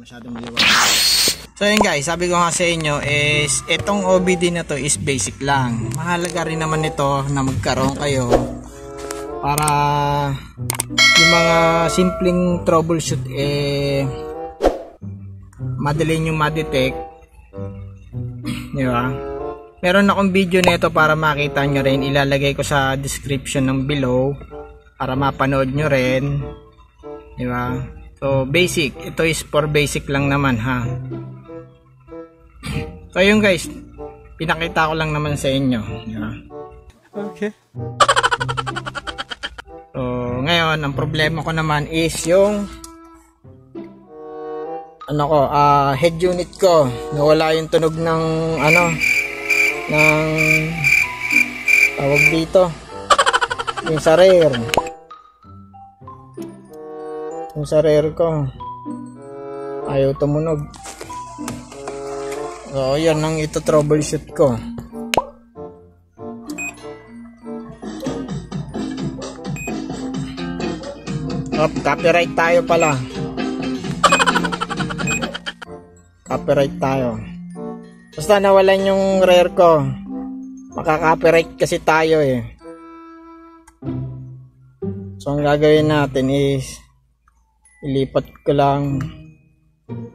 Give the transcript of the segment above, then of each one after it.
masyadong maliwanag. So yun guys, sabi ko nga sa inyo is itong OBD na to is basic lang. Mahalaga rin naman ito na magkaroon kayo para yung mga simpleng troubleshoot madali nyo ma-detect, di ba? Meron akong video nito para makita nyo rin, ilalagay ko sa description ng below para mapanood nyo rin, di ba? So basic, ito is for basic lang naman ha. So yun guys, pinakita ko lang naman sa inyo, di ba? Okay. So ngayon, ang problema ko naman is yung head unit ko. Nawala yung tunog ng ng tawag dito, yung sa rear. Yung sa rear ko ayaw tumunog. So yan ang ito troubleshoot ko. Copyright tayo pala. Copyright tayo. Basta nawalan yung rear ko, makaka-copyright kasi tayo eh. So ang gagawin natin is ilipat ko lang.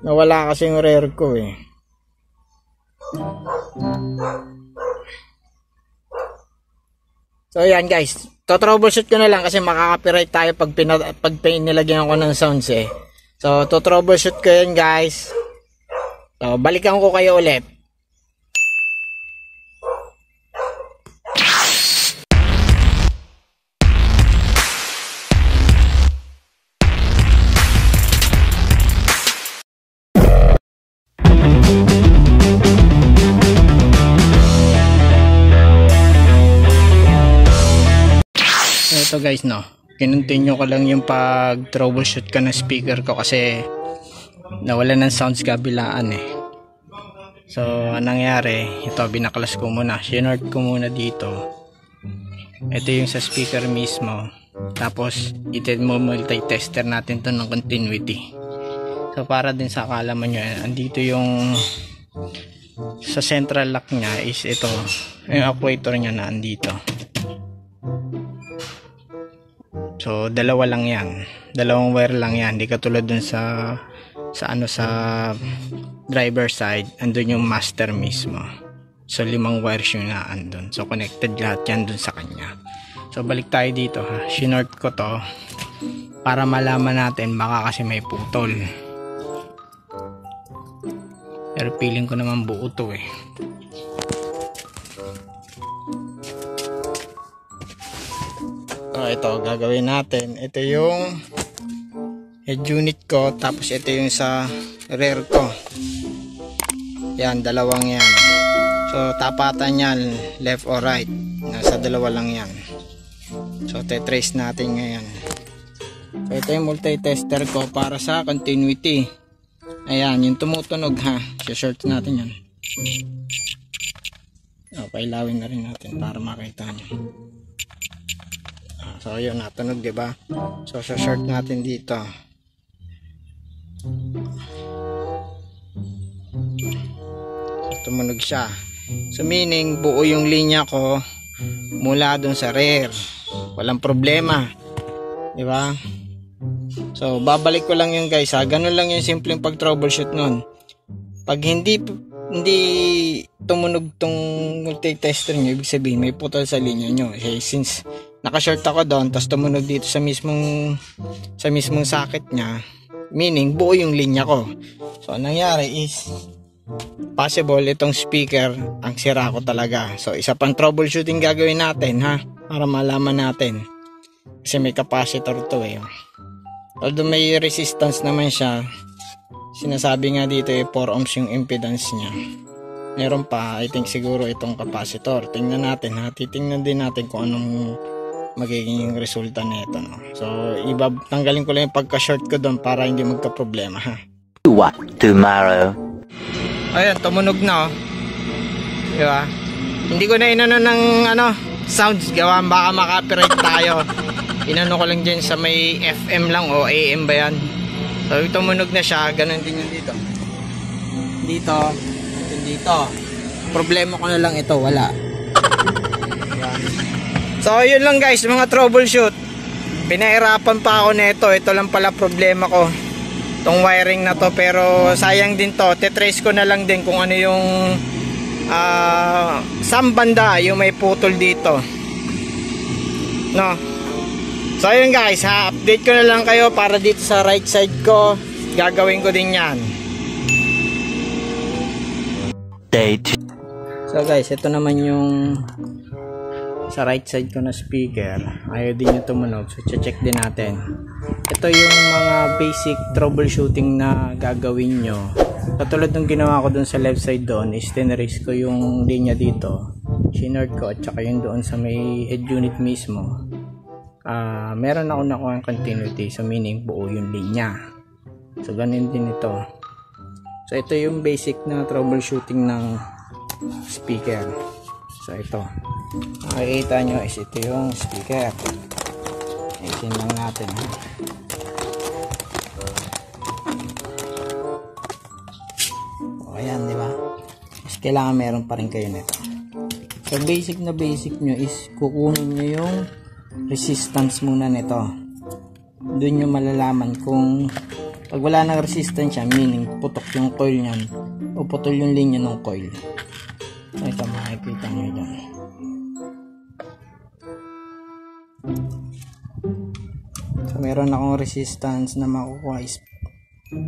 Nawala kasi yung rear ko eh. So yan guys, to-troubleshoot ko na lang kasi makaka-copyright tayo pag nilagyan ko ng sounds eh. So to-troubleshoot ko yan guys. So balikan ko kayo ulit. Ito guys, no, kinontinue ko lang yung pag troubleshoot ka ng speaker ko kasi nawala ng sounds kabilaan eh. So anong nangyari, ito binaklas ko muna, sinort ko muna dito. Ito yung sa speaker mismo, tapos multi-tester natin to ng continuity. So para din sa kaalaman nyo, andito yung sa central lock nya is ito, yung actuator nya na andito. So dalawa lang yan, dalawang wire lang yan, hindi katulad dun sa driver side, andun yung master mismo. So 5 wires yung naandun, so connected lahat yan dun sa kanya. So balik tayo dito ha, sinort ko to para malaman natin, baka kasi may putol, pero feeling ko naman buo to eh. So ito gagawin natin, ito yung head unit ko, tapos ito yung sa rear ko. Yan, dalawang yan. So tapatan yan, left or right, nasa dalawa lang yan. So tetrace natin ngayon. So ito yung multi-tester ko para sa continuity. Ayan, yung tumutunog ha, short natin yan. O, pailawin na rin natin para makita nyo. So yun, natunog diba? So short natin dito. So, tumunog siya. So meaning buo yung linya ko mula dun sa rear. Walang problema, diba? So babalik ko lang yun guys ha. Ganun lang yung simpleng pag troubleshoot nun. Pag hindi tumunog tong multi-tester nyo, ibig sabihin may putol sa linya nyo. Since naka-short ako doon, tapos tumunog dito sa mismong socket nya, meaning buo yung linya ko. So anong nangyari is possible itong speaker ang sira ko talaga. So isa pang troubleshooting gagawin natin ha, para malaman natin, kasi may capacitor to eh. Although may resistance naman siya, sinasabi nga dito 4 ohms yung impedance nya. Meron pa, I think siguro itong capacitor. Tingnan natin ha, titingnan din natin kung anong magiging resulta nito, no? So tanggalin ko lang yung pagka-short ko doon para hindi magka-problema ha. What tomorrow? Ayan, tumunog na oh. Diba? Hindi ko na inano ng sounds, gawa baka makapiright tayo. Inano ko lang dyan sa may FM lang o AM ba yan. So tumunog na siya, ganun din yung dito. Dito, dito. Problema ko na lang ito, wala. So yun lang guys, mga troubleshoot. Pinahirapan pa ako nito. Ito lang pala problema ko, tong wiring na to. Pero sayang din to. Tetrace ko na lang din kung ano yung saan banda yung may putol dito, no? So ayun guys, update ko na lang kayo para dito sa right side ko. Gagawin ko din yan. Day 2. So guys, ito naman yung sa right side ko na speaker. Ayaw din yung tumunog, so check din natin. Ito yung mga basic troubleshooting na gagawin nyo. Katulad ng ginawa ko dun sa left side doon is tinrace ko yung linya dito, sinort ko, at saka yung doon sa may head unit mismo. Meron ako nakuha ang continuity, so meaning buo yung linya. So ganun din ito. So ito yung basic na troubleshooting ng speaker. So ito, makikita nyo is ito yung speaker. Isin lang natin. Ayan, di ba? Mas kailangan meron pa rin kayo nito. So basic na basic nyo is kukunin nyo yung resistance muna nito. Doon nyo malalaman kung pag wala ng resistance siya, meaning putok yung coil nyan o putol yung linya ng coil. So ito, makikita nyo dyan. So meron akong resistance na makukuha is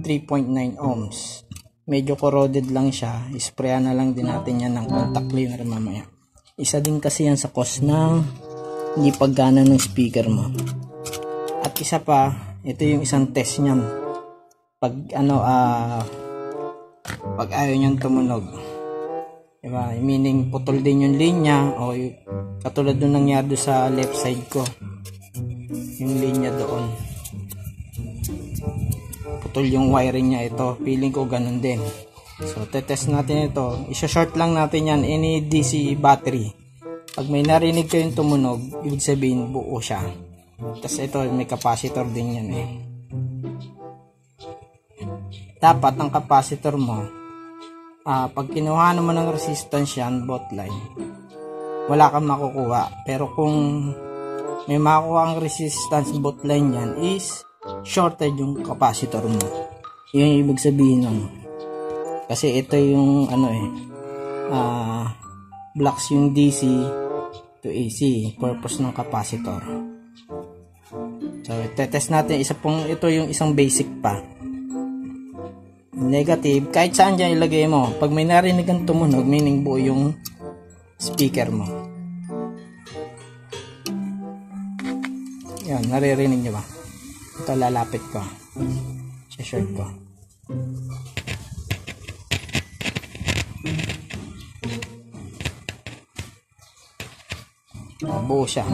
3.9 ohms. Medyo corroded lang siya. Isprayan na lang din natin yan ng contact cleaner mamaya. Isa din kasi yan sa cause ng hindi paggana ng speaker mo. At isa pa, ito yung isang test niyan. Pag pag ayaw niyang tumunog, diba? Meaning putol din yung linya, o katulad nung nangyari sa left side ko, yung linya doon, putol yung wiring niya. Ito, feeling ko ganun din. So tetest natin ito. Isa-short lang natin yan, any DC battery. Pag may narinig kayong tumunog, ibig sabihin buo siya. Tapos ito, may capacitor din yan eh. Dapat ang capacitor mo, pag kinuha naman ng resistance yan, both line, wala kang makukuha. Pero kung may makukuha ang resistance both line yan, is shorted yung capacitor mo. Yun yung ibig sabihin nun. Kasi ito yung blocks yung DC to AC, purpose ng capacitor. So tetest natin ito yung isang basic pa. Negative, kahit saan dyan ilagay mo, pag may narinig kang tumunog, meaning buo yung speaker mo. Yan, naririnig nyo ba? Ito, lalapit ko, short ko. Buo siya.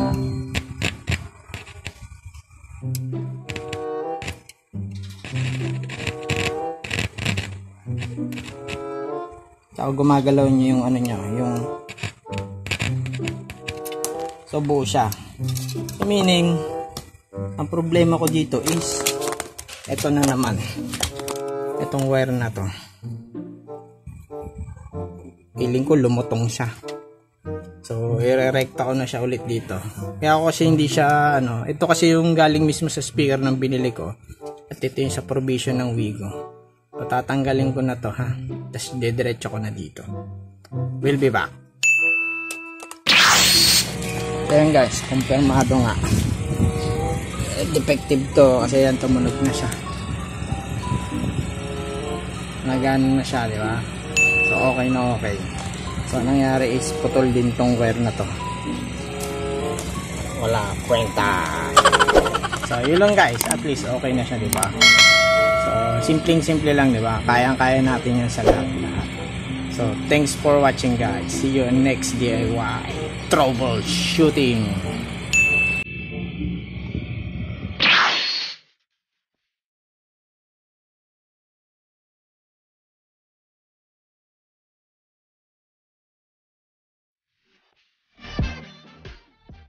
Saka gumagalaw nyo yung so buo siya. So meaning, ang problema ko dito is ito na naman, itong wire na to, feeling ko lumutong siya. So i-recta ko na siya ulit dito. Kaya ako kasi hindi siya ito kasi yung galing mismo sa speaker ng binili ko, at ito yung sa provision ng Wigo. So tatanggalin ko na to, ha, tapos dediretso ko na dito. We'll be back. So yan guys, kumpirmado nga, defective to kasi yan, tumunog na siya, nagano na siya, di ba? So okay na okay. So nangyari is putol din tong wire na to, wala kwenta. So yun lang guys, at least okay na siya, di ba? So simpleng-simple lang, di ba? Kayang-kaya natin yan sa lahat. So thanks for watching guys. See you in next DIY troubleshooting.